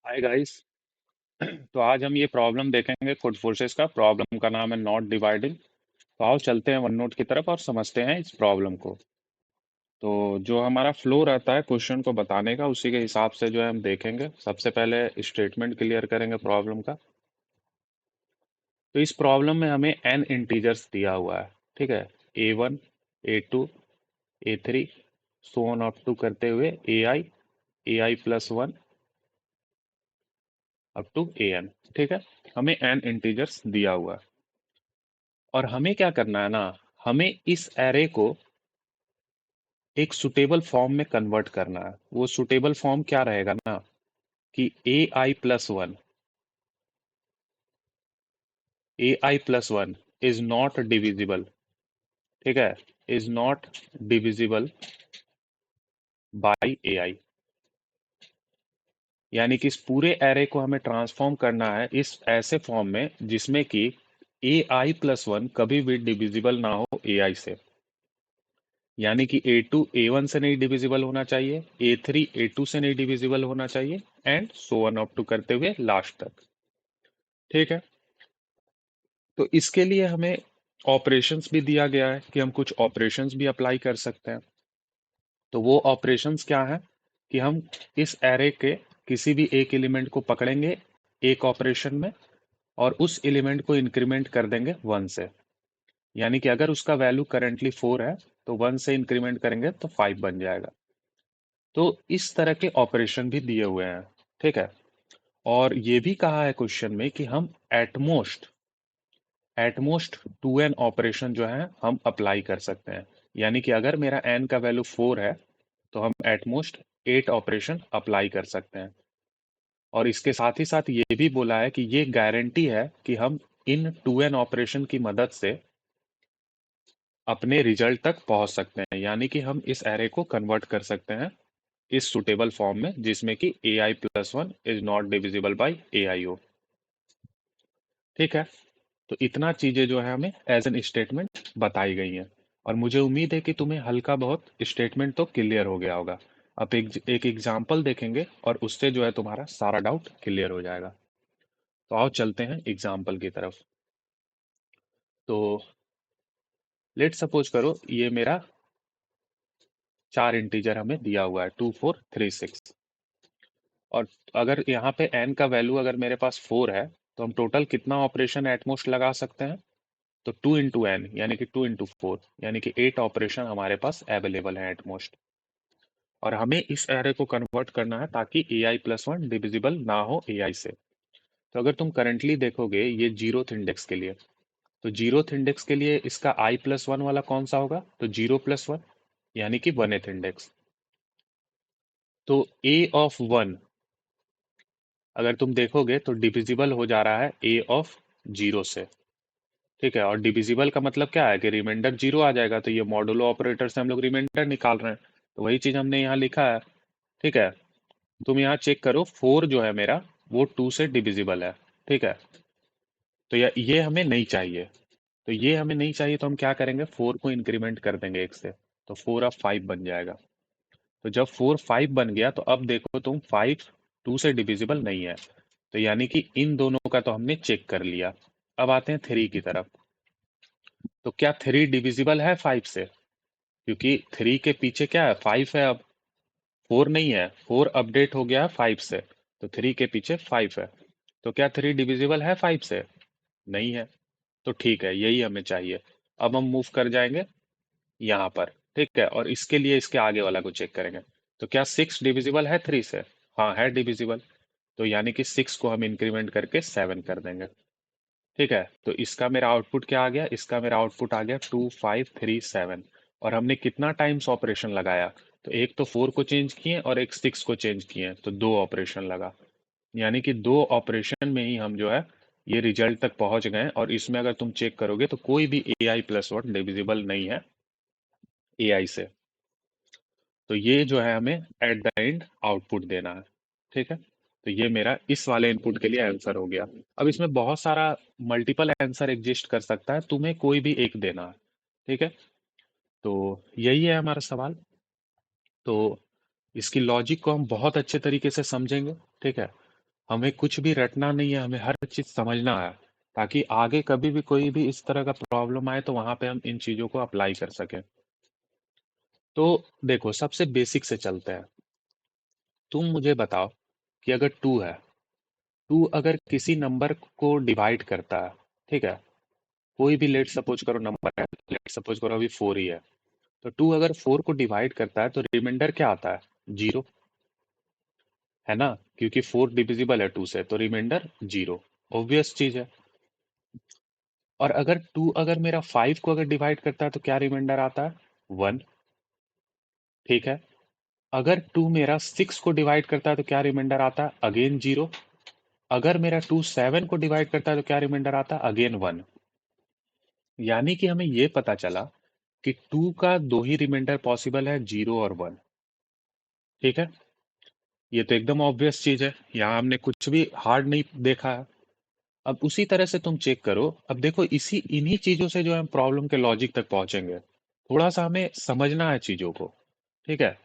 Hi guys. तो आज हम ये प्रॉब्लम देखेंगे खुद फोर्सेस का। प्रॉब्लम का नाम है नॉट डिवाइडिंग। तो आओ चलते हैं वन नोट की तरफ और समझते हैं इस प्रॉब्लम को। तो जो हमारा फ्लो रहता है क्वेश्चन को बताने का, उसी के हिसाब से जो है हम देखेंगे। सबसे पहले स्टेटमेंट क्लियर करेंगे प्रॉब्लम का। तो इस प्रॉब्लम में हमें n इंटीजर्स दिया हुआ है, ठीक है। A1, A2, A3, so on up to करते हुए AI plus one up to AN, ठीक है। हमें n इंटीजर्स दिया हुआ है और हमें क्या करना है ना, हमें इस एरे को एक सुटेबल फॉर्म में कन्वर्ट करना है। वो सुटेबल फॉर्म क्या रहेगा ना कि AI plus one is not divisible, ठीक है, is not divisible by AI। यानी कि इस पूरे एरे को हमें ट्रांसफॉर्म करना है इस ऐसे फॉर्म में जिसमें कि AI प्लस वन कभी भी डिविजिबल ना हो AI से। यानी कि A2 A1 से नहीं डिविजिबल होना चाहिए, A3 A2 से नहीं डिविजिबल होना चाहिए, and so on up to करते हुए लास्ट तक, ठीक है। तो इसके लिए हमें ऑपरेशंस भी दिया गया है कि हम कुछ ऑपरेशंस भी अप्लाई कर सकते हैं। तो वो ऑपरेशंस क्या है कि हम इस एरे के किसी भी एक एलिमेंट को पकड़ेंगे एक ऑपरेशन में और उस एलिमेंट को इंक्रीमेंट कर देंगे वन से। यानी कि अगर उसका वैल्यू करेंटली 4 है तो वन से इंक्रीमेंट करेंगे तो 5 बन जाएगा। तो इस तरह के ऑपरेशन भी दिए हुए हैं, ठीक है। और ये भी कहा है क्वेश्चन में कि हम एटमोस्ट 2n ऑपरेशन जो है हम अप्लाई कर सकते हैं। यानी कि अगर मेरा n का वैल्यू 4 है तो हम एटमोस्ट 8 ऑपरेशन अप्लाई कर सकते हैं। और इसके साथ ही साथ ये भी बोला है कि ये गारंटी है कि हम इन 2n ऑपरेशन की मदद से अपने रिजल्ट तक पहुंच सकते हैं। यानी कि हम इस एरे को कन्वर्ट कर सकते हैं इस सुटेबल फॉर्म में जिसमें कि AI plus one is not divisible by AIO, ठीक है। तो इतना चीजें जो है हमें एज एन स्टेटमेंट बताई गई हैं और मुझे उम्मीद है कि तुम्हें हल्का बहुत स्टेटमेंट तो क्लियर हो गया होगा। अब एक एग्जाम्पल देखेंगे और उससे जो है तुम्हारा सारा डाउट क्लियर हो जाएगा। तो आओ चलते हैं एग्जाम्पल की तरफ। तो लेट सपोज करो ये मेरा चार इंटीजर हमें दिया हुआ है 2 4 3 6। और अगर यहाँ पे n का वैल्यू अगर मेरे पास 4 है तो हम टोटल कितना ऑपरेशन एटमोस्ट लगा सकते हैं। तो 2 इंटू n यानी कि 2 इंटू 4 यानी कि 8 ऑपरेशन हमारे पास अवेलेबल है एटमोस्ट। और हमें इस एरे को कन्वर्ट करना है ताकि AI प्लस वन डिविजिबल ना हो AI से। तो अगर तुम करंटली देखोगे ये जीरोथ इंडेक्स के लिए, तो जीरोथ इंडेक्स के लिए इसका I+1 वाला कौन सा होगा, तो 0+1 यानी कि वनएथ इंडेक्स। तो A ऑफ 1 अगर तुम देखोगे तो डिविजिबल हो जा रहा है A ऑफ 0 से, ठीक है। और डिविजिबल का मतलब क्या है कि रिमाइंडर 0 आ जाएगा, तो ये मॉडुलो ऑपरेटर से हम लोग रिमाइंडर निकाल रहे हैं। तो वही चीज हमने यहाँ लिखा है, ठीक है। तुम यहाँ चेक करो 4 जो है मेरा वो 2 से डिविजिबल है, ठीक है। तो ये हमें नहीं चाहिए। तो ये हमें नहीं चाहिए तो हम क्या करेंगे, 4 को इंक्रीमेंट कर देंगे एक से। तो 4 ऑफ 5 बन जाएगा। तो जब 4 5 बन गया तो अब देखो तुम 5 2 से डिविजिबल नहीं है। तो यानी कि इन दोनों का तो हमने चेक कर लिया। अब आते हैं 3 की तरफ। तो क्या 3 डिविजिबल है 5 से, क्योंकि 3 के पीछे क्या है, 5 है। अब 4 नहीं है, 4 अपडेट हो गया है 5 से। तो 3 के पीछे 5 है। तो क्या 3 डिविजिबल है 5 से, नहीं है। तो ठीक है, यही हमें चाहिए। अब हम मूव कर जाएंगे यहाँ पर, ठीक है। और इसके लिए इसके आगे वाला को चेक करेंगे। तो क्या 6 डिविजिबल है 3 से, हाँ है डिविजिबल। तो यानी कि 6 को हम इंक्रीमेंट करके 7 कर देंगे, ठीक है। तो इसका मेरा आउटपुट क्या आ गया, इसका मेरा आउटपुट आ गया 2 5 3 7। और हमने कितना टाइम्स ऑपरेशन लगाया, तो एक तो 4 को चेंज किए और एक 6 को चेंज किए, तो 2 ऑपरेशन लगा। यानी कि 2 ऑपरेशन में ही हम जो है ये रिजल्ट तक पहुंच गए। और इसमें अगर तुम चेक करोगे तो कोई भी AI+1 डिविजिबल नहीं है AI से। तो ये जो है हमें एट द एंड आउटपुट देना है, ठीक है। तो ये मेरा इस वाले इनपुट के लिए आंसर हो गया। अब इसमें बहुत सारा मल्टीपल आंसर एग्जिस्ट कर सकता है, तुम्हें कोई भी एक देना है, ठीक है। तो यही है हमारा सवाल। तो इसकी लॉजिक को हम बहुत अच्छे तरीके से समझेंगे, ठीक है। हमें कुछ भी रटना नहीं है, हमें हर चीज़ समझना है, ताकि आगे कभी भी कोई भी इस तरह का प्रॉब्लम आए तो वहाँ पे हम इन चीज़ों को अप्लाई कर सकें। तो देखो, सबसे बेसिक से चलते हैं। तुम मुझे बताओ कि अगर 2 है, 2 अगर किसी नंबर को डिवाइड करता है, ठीक है? कोई भी लेट सपोज करो नंबर है, लेट सपोज करो अभी 4 ही है। तो 2 अगर 4 को डिवाइड करता है तो रिमाइंडर क्या आता है? 0, है ना? क्योंकि 4 डिविजिबल है 2 से, तो रिमाइंडर 0। ऑब्वियस चीज़ है। और अगर 2 अगर मेरा 5 को अगर डिवाइड करता है तो क्या रिमाइंडर आता है? 1, ठीक है? अगर 2 मेरा 6 को डिवाइड करता है तो क्या रिमाइंडर आता है? अगेन 0। अगर मेरा 2 7 को डिवाइड करता है तो क्या रिमाइंडर आता है? अगेन 1। यानी कि हमें ये पता चला कि 2 का दो ही रिमाइंडर पॉसिबल है, 0 और 1। ठीक है? ये तो एकदम ऑब्वियस चीज है, यहाँ हमने कुछ भी हार्ड नहीं देखा है। अब उसी तरह से तुम चेक करो। अब देखो, इसी इन्हीं चीजों से जो है हम प्रॉब्लम के लॉजिक तक पहुंचेंगे। थोड़ा सा हमें समझना है चीजों को। ठीक है?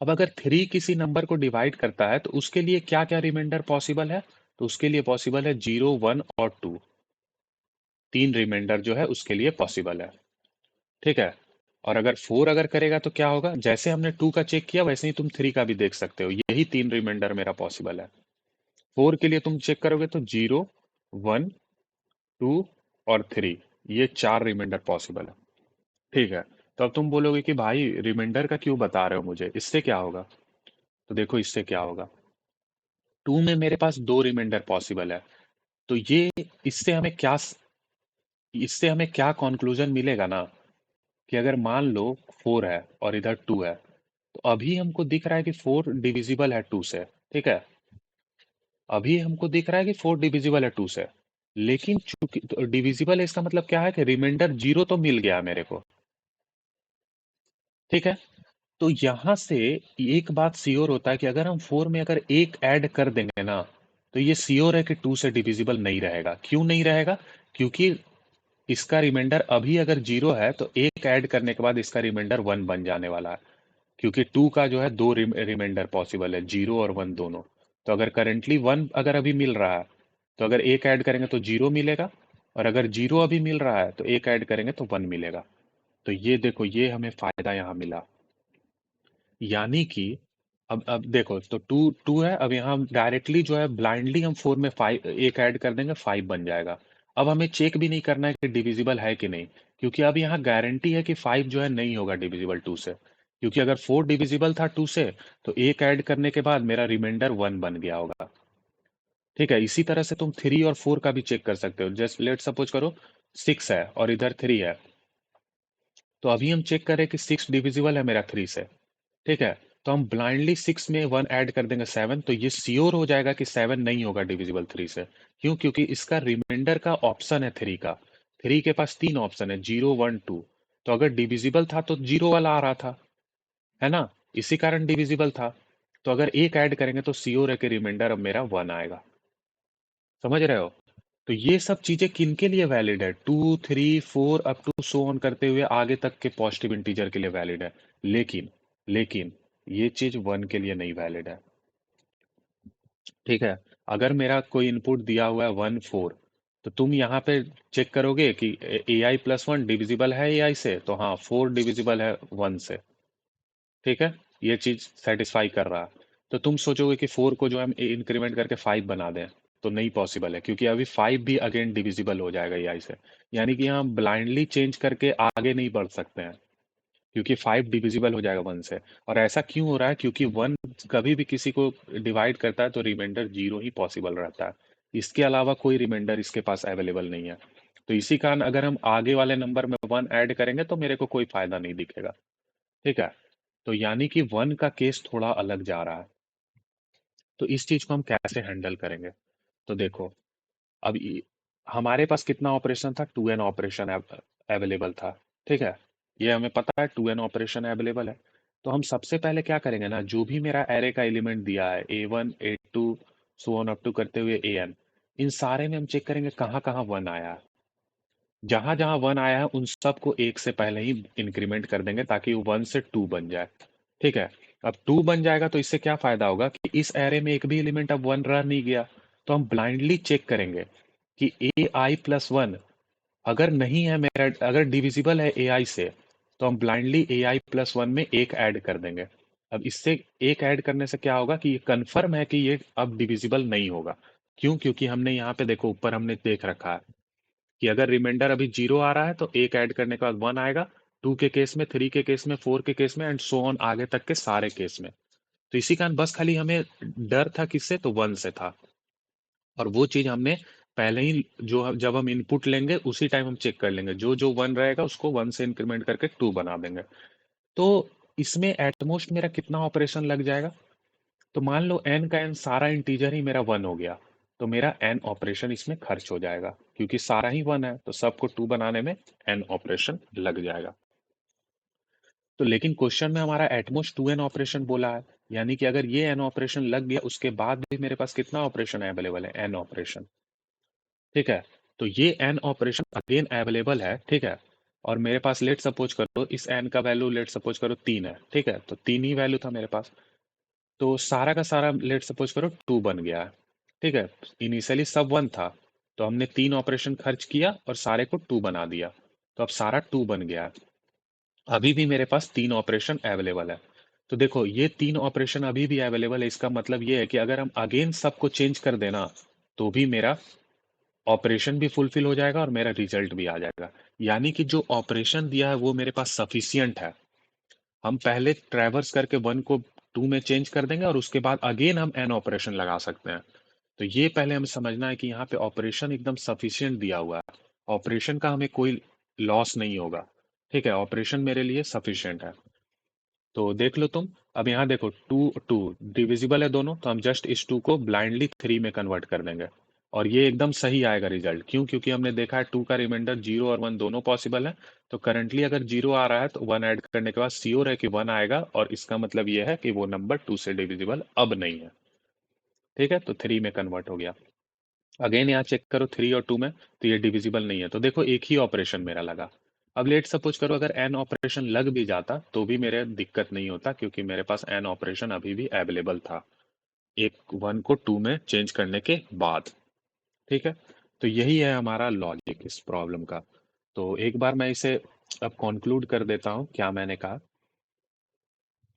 अब अगर 3 किसी नंबर को डिवाइड करता है तो उसके लिए क्या क्या रिमाइंडर पॉसिबल है? तो उसके लिए पॉसिबल है 0, 1 और 2। तीन रिमाइंडर जो है उसके लिए पॉसिबल है। ठीक है? और अगर 4 अगर करेगा तो क्या होगा? जैसे हमने 2 का चेक किया वैसे ही तुम 3 का भी देख सकते हो, यही तीन रिमाइंडर मेरा पॉसिबल है। 4 के लिए तुम चेक करोगे तो 0, 1, 2 और 3, ये चार रिमाइंडर पॉसिबल है। ठीक है? तो अब तुम बोलोगे कि भाई रिमाइंडर का क्यों बता रहे हो मुझे, इससे क्या होगा? तो देखो, इससे क्या होगा। 2 में मेरे पास दो रिमाइंडर पॉसिबल है। तो ये इससे हमें क्या इससे हमें क्या कंक्लूजन मिलेगा ना, कि अगर मान लो 4 है और इधर 2 है, तो अभी हमको दिख रहा है कि 4 डिविजिबल है 2 से। ठीक है? अभी हमको दिख रहा है कि 4 डिविजिबल है 2 से। लेकिन चूंकि डिविजिबल है, इसका मतलब क्या है कि रिमाइंडर 0 तो मिल गया मेरे को। ठीक है? तो यहां से एक बात श्योर होता है कि अगर हम 4 में अगर एक ऐड कर देंगे ना, तो ये श्योर है कि 2 से डिविजिबल नहीं रहेगा। क्यों नहीं रहेगा? क्योंकि इसका रिमाइंडर अभी अगर 0 है तो एक ऐड करने के बाद इसका रिमाइंडर 1 बन जाने वाला है। क्योंकि 2 का जो है दो रिमाइंडर पॉसिबल है, 0 और 1 दोनों। तो अगर करंटली 1 अगर अभी मिल रहा है, तो अगर एक ऐड करेंगे तो 0 मिलेगा। और अगर 0 अभी मिल रहा है तो एक ऐड करेंगे तो 1 मिलेगा। तो ये देखो, ये हमें फायदा यहाँ मिला। यानी कि अब देखो, तो 2 2 है। अब यहाँ हम डायरेक्टली जो है ब्लाइंडली हम 4 में 5 एक ऐड कर देंगे, 5 बन जाएगा। अब हमें चेक भी नहीं करना है कि डिविजिबल है कि नहीं, क्योंकि अब यहाँ गारंटी है कि 5 जो है नहीं होगा डिविजिबल 2 से। क्योंकि अगर 4 डिविजिबल था 2 से, तो एक ऐड करने के बाद मेरा रिमाइंडर 1 बन गया होगा। ठीक है? इसी तरह से तुम 3 और 4 का भी चेक कर सकते हो। जस्ट लेट सपोज करो 6 है और इधर 3 है, तो अभी हम चेक करें कि 6 डिविजिबल है मेरा 3 से। ठीक है? तो हम ब्लाइंडली 6 में 1 ऐड कर देंगे 7, तो ये श्योर हो जाएगा कि 7 नहीं होगा डिविजिबल 3 से। क्यों? क्योंकि इसका रिमाइंडर का ऑप्शन है 3 का। 3 के पास तीन ऑप्शन है, 0, 1, 2। तो अगर डिविजिबल था तो 0 वाला आ रहा था, है ना? इसी कारण डिविजिबल था। तो अगर एक ऐड करेंगे तो श्योर है कि रिमाइंडर अब मेरा 1 आएगा। समझ रहे हो? तो ये सब चीजें किनके लिए वैलिड है? 2, 3, 4 अप टू सो ऑन करते हुए आगे तक के पॉजिटिव इंटीजर के लिए वैलिड है। लेकिन लेकिन ये चीज 1 के लिए नहीं वैलिड है। ठीक है? अगर मेरा कोई इनपुट दिया हुआ है 1, 4, तो तुम यहाँ पे चेक करोगे कि ai+1 डिविजिबल है ai से, तो हाँ 4 डिविजिबल है 1 से। ठीक है? ये चीज सेटिस्फाई कर रहा है। तो तुम सोचोगे कि 4 को जो हम इंक्रीमेंट करके 5 बना दें, तो नहीं पॉसिबल है, क्योंकि अभी 5 भी अगेन डिविजिबल हो जाएगा ai से। यानी कि हम ब्लाइंडली चेंज करके आगे नहीं बढ़ सकते हैं, क्योंकि 5 डिविजिबल हो जाएगा 1 से। और ऐसा क्यों हो रहा है? क्योंकि 1 कभी भी किसी को डिवाइड करता है तो रिमाइंडर 0 ही पॉसिबल रहता है। इसके अलावा कोई रिमाइंडर इसके पास अवेलेबल नहीं है। तो इसी कारण अगर हम आगे वाले नंबर में 1 ऐड करेंगे तो मेरे को कोई फायदा नहीं दिखेगा। ठीक है? तो यानी कि 1 का केस थोड़ा अलग जा रहा है। तो इस चीज को हम कैसे हैंडल करेंगे? तो देखो, अब हमारे पास कितना ऑपरेशन था? 2n ऑपरेशन अवेलेबल था। ठीक है? ये हमें पता है 2n ऑपरेशन अवेलेबल है। तो हम सबसे पहले क्या करेंगे ना, जो भी मेरा एरे का एलिमेंट दिया है a1, a2 so on up to करते हुए an, इन सारे में हम चेक करेंगे कहाँ कहाँ 1 आया है। जहां जहां 1 आया है उन सबको एक से पहले ही इंक्रीमेंट कर देंगे ताकि वो 1 से 2 बन जाए। ठीक है? अब 2 बन जाएगा तो इससे क्या फायदा होगा कि इस एरे में एक भी एलिमेंट अब 1 रह नहीं गया। तो हम ब्लाइंडली चेक करेंगे कि ए आई प्लस वन अगर नहीं है मेरा, अगर डिविजिबल है ए आई से, तो हम ब्लाइंडली ए आई प्लस वन में एक ऐड कर देंगे। अब इससे एक ऐड करने से क्या होगा कि ये कंफर्म है कि ये अब डिविजिबल नहीं होगा। क्यों? क्योंकि हमने यहाँ पे देखो ऊपर हमने देख रखा है कि अगर रिमाइंडर अभी 0 आ रहा है तो एक ऐड करने के बाद 1 आएगा, 2 के केस में, 3 के केस में, 4 के केस में, एंड सो ऑन आगे तक के सारे केस में। तो इसी कारण बस खाली हमें डर था किससे, तो 1 से था। और वो चीज हमने पहले ही, जब हम इनपुट लेंगे उसी टाइम हम चेक कर लेंगे, जो जो 1 रहेगा उसको 1 से इंक्रीमेंट करके 2 बना देंगे। तो इसमें एटमोस्ट मेरा कितना ऑपरेशन लग जाएगा? तो मान लो n का n सारा इंटीजर ही मेरा 1 हो गया, तो मेरा n ऑपरेशन इसमें खर्च हो जाएगा, क्योंकि सारा ही 1 है तो सबको 2 बनाने में n ऑपरेशन लग जाएगा। तो लेकिन क्वेश्चन में हमारा एटमोस्ट 2n ऑपरेशन बोला है, यानी कि अगर ये n ऑपरेशन लग गया उसके बाद भी मेरे पास कितना ऑपरेशन अवेलेबल है? n operation. ठीक है, तो ये n ऑपरेशन अगेन अवेलेबल है। ठीक है, और मेरे पास लेट सपोज करो इस n का वैल्यू लेट सपोज करो 3 है। ठीक है, तो 3 ही वैल्यू था मेरे पास, तो सारा का सारा लेट सपोज करो 2 बन गया है। ठीक है, इनिशियली सब 1 था, तो हमने 3 ऑपरेशन खर्च किया और सारे को 2 बना दिया, तो अब सारा 2 बन गया है। अभी भी मेरे पास 3 ऑपरेशन अवेलेबल है। तो देखो ये 3 ऑपरेशन अभी भी अवेलेबल है, इसका मतलब ये है कि अगर हम अगेन सबको चेंज कर देना तो भी मेरा ऑपरेशन भी फुलफिल हो जाएगा और मेरा रिजल्ट भी आ जाएगा। यानी कि जो ऑपरेशन दिया है वो मेरे पास सफिशियंट है। हम पहले ट्रैवर्स करके 1 को 2 में चेंज कर देंगे और उसके बाद अगेन हम एन ऑपरेशन लगा सकते हैं। तो ये पहले हमें समझना है कि यहाँ पे ऑपरेशन एकदम सफिशियंट दिया हुआ है, ऑपरेशन का हमें कोई लॉस नहीं होगा। ठीक है, ऑपरेशन मेरे लिए सफिशियंट है। तो देख लो तुम, अब यहाँ देखो 2 2 डिविजिबल है दोनों, तो हम जस्ट इस 2 को ब्लाइंडली 3 में कन्वर्ट कर देंगे और ये एकदम सही आएगा रिजल्ट। क्यों? क्योंकि हमने देखा है 2 का रिमाइंडर 0 और 1 दोनों पॉसिबल है। तो करंटली अगर 0 आ रहा है तो 1 ऐड करने के बाद श्योर है कि 1 आएगा, और इसका मतलब ये है कि वो नंबर 2 से डिविजिबल अब नहीं है। ठीक है, तो 3 में कन्वर्ट हो गया। अगेन यहाँ चेक करो 3 और 2 में, तो ये डिविजिबल नहीं है, तो देखो एक ही ऑपरेशन मेरा लगा। अब लेट सपोज करो अगर एन ऑपरेशन लग भी जाता तो भी मेरे दिक्कत नहीं होता, क्योंकि मेरे पास एन ऑपरेशन अभी भी अवेलेबल था एक 1 को 2 में चेंज करने के बाद। ठीक है, तो यही है हमारा लॉजिक इस प्रॉब्लम का। तो एक बार मैं इसे अब कंक्लूड कर देता हूँ क्या मैंने कहा।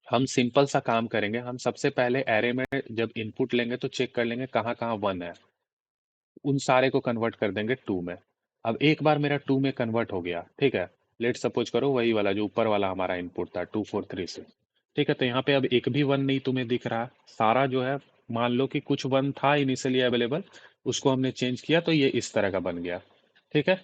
हम सिंपल सा काम करेंगे, हम सबसे पहले एरे में जब इनपुट लेंगे तो चेक कर लेंगे कहाँ कहाँ 1 है, उन सारे को कन्वर्ट कर देंगे 2 में। अब एक बार मेरा 2 में कन्वर्ट हो गया, ठीक है, लेट सपोज करो वही वाला जो ऊपर वाला हमारा इनपुट था 2436। ठीक है, तो यहाँ पे अब एक भी 1 नहीं तुम्हें दिख रहा, सारा जो है, मान लो कि कुछ 1 था इनिशियली अवेलेबल, उसको हमने चेंज किया तो ये इस तरह का बन गया। ठीक है,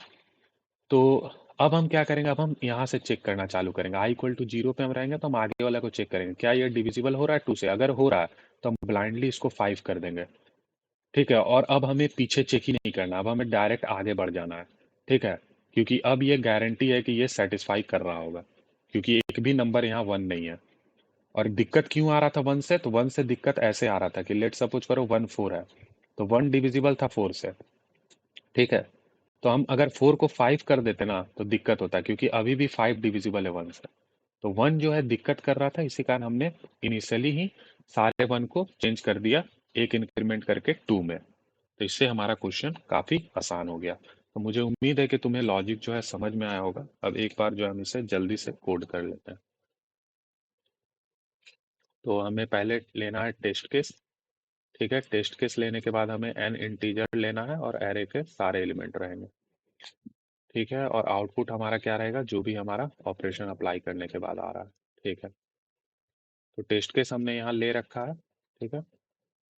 तो अब हम क्या करेंगे, अब हम यहाँ से चेक करना चालू करेंगे। आई इक्वल टू 0 पे हम रहेंगे तो हम आगे वाला को चेक करेंगे क्या ये डिविजिबल हो रहा है 2 से। अगर हो रहा है तो हम ब्लाइंडली इसको 5 कर देंगे। ठीक है, और अब हमें पीछे चेक ही नहीं करना, अब हमें डायरेक्ट आगे बढ़ जाना है। ठीक है, क्योंकि अब ये गारंटी है कि ये सेटिस्फाई कर रहा होगा, क्योंकि एक भी नंबर यहाँ 1 नहीं है। और दिक्कत क्यों आ रहा था 1 से, तो 1 से दिक्कत ऐसे आ रहा था कि लेट सपोज करो 1 4 है, तो 1 डिविजिबल था 4 से। ठीक है, तो हम अगर 4 को 5 कर देते ना तो दिक्कत होता, क्योंकि अभी भी 5 डिविजिबल है 1 से। तो 1 जो है दिक्कत कर रहा था, इसी कारण हमने इनिशियली ही सारे 1 को चेंज कर दिया एक इंक्रीमेंट करके 2 में। तो इससे हमारा क्वेश्चन काफी आसान हो गया। तो मुझे उम्मीद है कि तुम्हें लॉजिक जो है समझ में आया होगा। अब एक बार जो है हम इसे जल्दी से कोड कर लेते हैं। तो हमें पहले लेना है टेस्ट केस। ठीक है, टेस्ट केस लेने के बाद हमें एन इंटीजर लेना है और एरे के सारे एलिमेंट रहेंगे। ठीक है, और आउटपुट हमारा क्या रहेगा, जो भी हमारा ऑपरेशन अप्लाई करने के बाद आ रहा है। ठीक है, तो टेस्ट केस हमने यहाँ ले रखा है। ठीक है,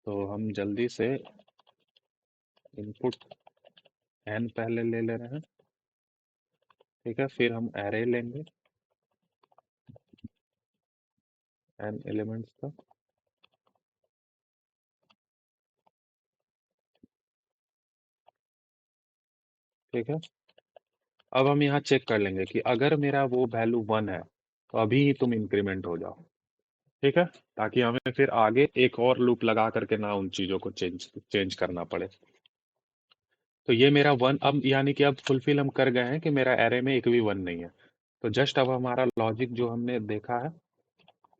तो हम जल्दी से इनपुट एन पहले ले ले रहे हैं। ठीक है, फिर हम एरे लेंगे एन एलिमेंट्स का। ठीक है, अब हम यहाँ चेक कर लेंगे कि अगर मेरा वो वैल्यू 1 है तो अभी ही तुम इंक्रीमेंट हो जाओ। ठीक है, ताकि हमें फिर आगे एक और लूप लगा करके ना उन चीजों को चेंज चेंज करना पड़े। तो ये मेरा 1, अब यानी कि अब फुलफिल हम कर गए हैं कि मेरा एरे में एक भी 1 नहीं है। तो जस्ट अब हमारा लॉजिक जो हमने देखा है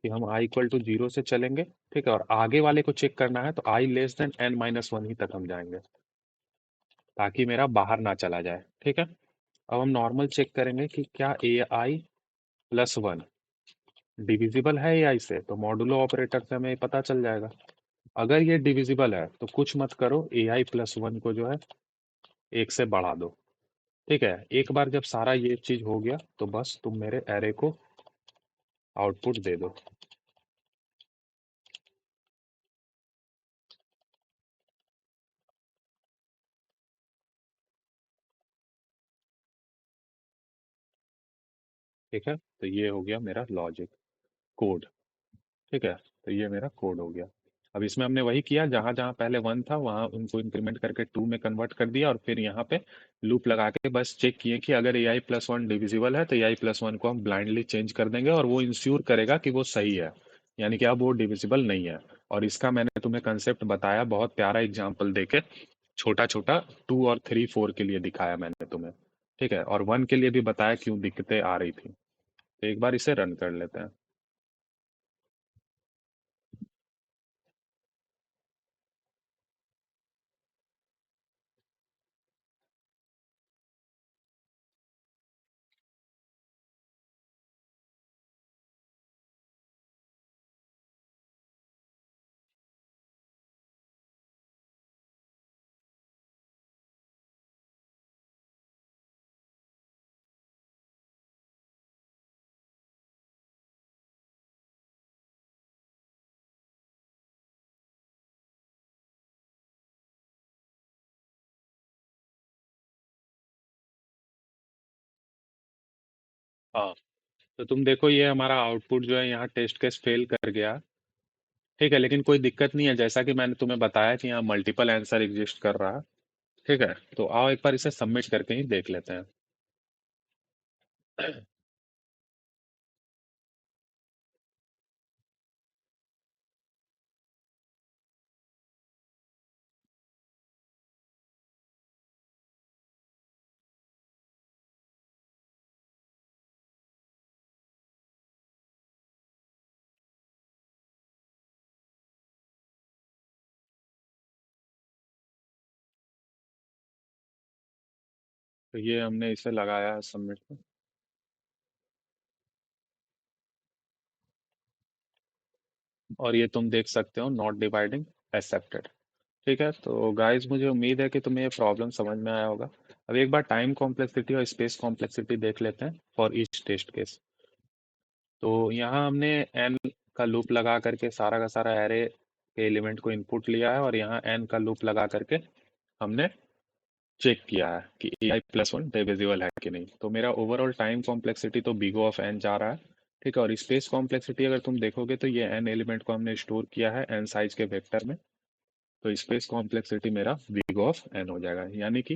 कि हम i इक्वल टू 0 से चलेंगे, ठीक है, और आगे वाले को चेक करना है तो i less than n minus one ही तक हम जाएंगे, ताकि मेरा बाहर ना चला जाए, ठीक है। अब हम नॉर्मल चेक करेंगे कि क्या ए आई प्लस वन डिविजिबल है ए आई से, तो मॉडुलो ऑपरेटर से हमें पता चल जाएगा। अगर ये डिविजिबल है तो कुछ मत करो, ए आई प्लस वन को जो है एक से बढ़ा दो, ठीक है। एक बार जब सारा ये चीज हो गया तो बस तुम मेरे एरे को आउटपुट दे दो। ठीक है, तो ये हो गया मेरा लॉजिक कोड, ठीक है। तो ये मेरा कोड हो गया। अब इसमें हमने वही किया, जहां जहां पहले वन था वहां उनको इंक्रीमेंट करके टू में कन्वर्ट कर दिया, और फिर यहाँ पे लूप लगा के बस चेक किए कि अगर ए आई प्लस वन डिविजिबल है तो ए आई प्लस वन को हम ब्लाइंडली चेंज कर देंगे, और वो इंश्योर करेगा कि वो सही है, यानी कि अब वो डिविजिबल नहीं है। और इसका मैंने तुम्हें कंसेप्ट बताया बहुत प्यारा एग्जाम्पल देके, छोटा छोटा, टू और थ्री फोर के लिए दिखाया मैंने तुम्हें, ठीक है, और वन के लिए भी बताया क्यों दिक्कतें आ रही थी। तो एक बार इसे रन कर लेते हैं। हाँ, तो तुम देखो ये हमारा आउटपुट जो है यहाँ टेस्ट केस फेल कर गया, ठीक है, लेकिन कोई दिक्कत नहीं है, जैसा कि मैंने तुम्हें बताया कि यहाँ मल्टीपल आंसर एग्जिस्ट कर रहा है, ठीक है। तो आओ एक बार इसे सबमिट करके ही देख लेते हैं। तो ये हमने इसे लगाया है सबमिट पे, और ये तुम देख सकते हो नॉट डिवाइडिंग एक्सेप्टेड, ठीक है। तो गाइस मुझे उम्मीद है कि तुम्हें ये प्रॉब्लम समझ में आया होगा। अब एक बार टाइम कॉम्प्लेक्सिटी और स्पेस कॉम्प्लेक्सिटी देख लेते हैं फॉर ईच टेस्ट केस। तो यहाँ हमने एन का लूप लगा करके सारा का सारा एरे के एलिमेंट को इनपुट लिया है, और यहाँ एन का लूप लगा करके हमने चेक किया है कि ए आई प्लस वन डिविजिबल है कि नहीं। तो मेरा ओवरऑल टाइम कॉम्प्लेक्सिटी तो बिग ऑफ एन जा रहा है, ठीक है। और स्पेस कॉम्प्लेक्सिटी अगर तुम देखोगे तो ये एन एलिमेंट को हमने स्टोर किया है एन साइज के वेक्टर में, तो स्पेस कॉम्प्लेक्सिटी मेरा बिग ऑफ एन हो जाएगा, यानी कि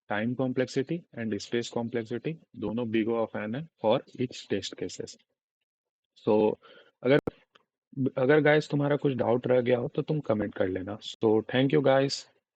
time complexity and space complexity दोनों बिग ऑफ एन है फॉर ईच टेस्ट केसेस। सो अगर अगर गाइस तुम्हारा कुछ डाउट रह गया हो तो तुम कमेंट कर लेना। So thank you guys.